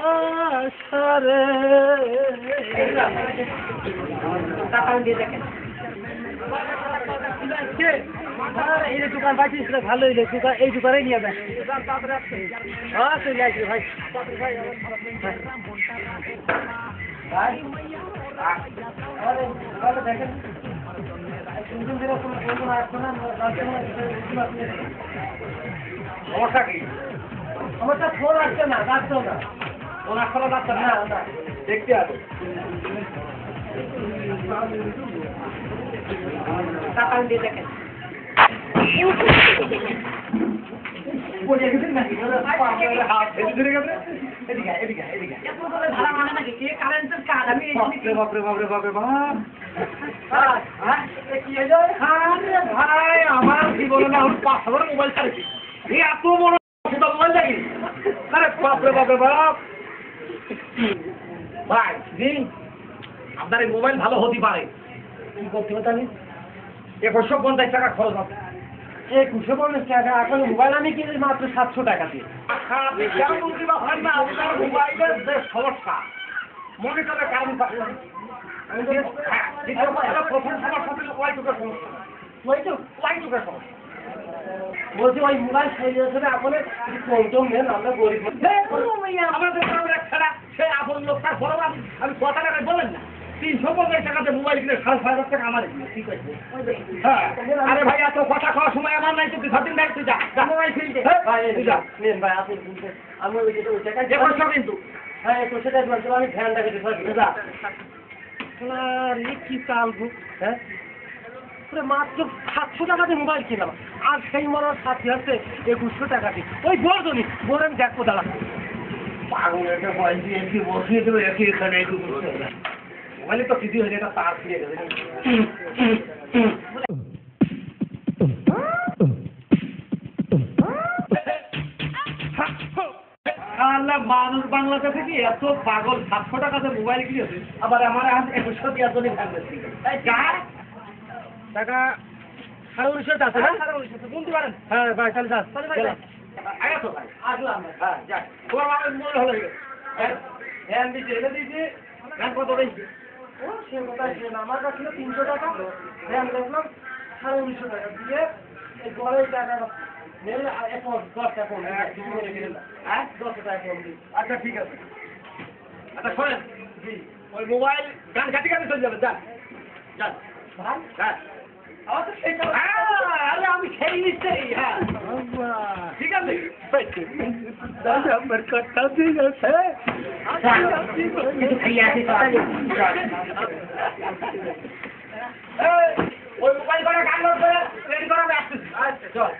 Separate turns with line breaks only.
বাসারে এই দোকান পাইছিস ভালো হইলে দোকান এই দোকানে নিয়ে যায় হ্যাঁ চলে আসবে ভাই দেখেন
সমস্যা কি?
আমারটা ফোন আসছে না যাচ্ছেও না
ফোন আসলে যাচ্ছে না, দেখতে হবে।
টাকা দিয়ে দেখেন
ভাই আমার জীবনে না 500 মোবাইল ছাড়ছি এত বড় মোবাইল দেখি আরে বাপরে বাপরে বাপ ভাই জি আপনার এই মোবাইল ভালো হতে পারে
কি করতে হবে তাহলে
2150 টাকা খরচ হবে
2150 টাকা এখন মোবাইল আমি কিনে মাত্র 700 টাকা দিয়ে
মোবাইলের যে সমস্যা মনিটরের কারণ প্রথম সমস্যা ছিল ওয়াইটুকের সমস্যা ওয়াইটুকের সমস্যা
বলছি ওই মোবাইল সাইজ হিসেবে আপনার কম নেন আমরা গরিব
আমাদের খেলা সে আপন লোক তার বড় আমি 6 টাকা বলেন না 350 টাকাতে মোবাইল কিনে 5,500 টাকা আমার ঠিক আছে হ্যাঁ আরে ভাই এত কথা খাওয়ার সময় আমার নাই তো তুই ধরদিন নাই তুই যা মোবাইল কিনতে
ভাই
তুই যা
নেন ভাই আপনি আমি ওই টাকা
যে করছো কিন্তু
হ্যাঁ 100 টাকা বলতে আমি ফ্যান লাগাতে পারবি যা কি চালবো হ্যাঁ মাত্র 700 টাকাতে মোবাইল কিনলাম আর সেই মরার সাথে আছে 2100 টাকা দিয়ে ওই বলতনি বলে আমি দেখবো দাঁড়া
পাগল একটা মোবাইল দিয়ে একটু বসিয়ে দেবো একই এখানে একটু মোবাইলে তো কিছু হয়ে এটা তার ফিরে যাবে মানুষ বাংলাদেশে কি এত পাগল 700 টাকাতে মোবাইল কিনেছে আবার আমার 2100 দিয়ে জন্য থাকবে তাই যা
টাকা 1950 আছে না
বলতে পারেন
হ্যাঁ ভাই তাহলে যাস
আগে তো ভাই আসলাম হ্যাঁ যাক তোমার বাবার মোবাইল হলো হ্যাঁ দিয়েছে এটা দিয়েছে হ্যাঁ কত দিয়েছে
ও সে কথা ছিল না আমার কাছে 300 টাকা হ্যাঁ দেখলাম 1950 টাকা দিয়ে এই ঘরে টাকা নেলে এখন 10 টাকা কম হ্যাঁ 10 টাকা কম দিই
আচ্ছা ঠিক আছে আচ্ছা শোনেন জি ওই মোবাইল গান কাটি কাটি চলে যাবে যান যান
ভাই
হ্যাঁ আরে আমি সেই নিশ্চয়ই হ্যাঁ ঠিক আছে
আমার কথা ঠিক আছে
ওই মোবাইল করে গান রেডি করা আসতেছি আচ্ছা চল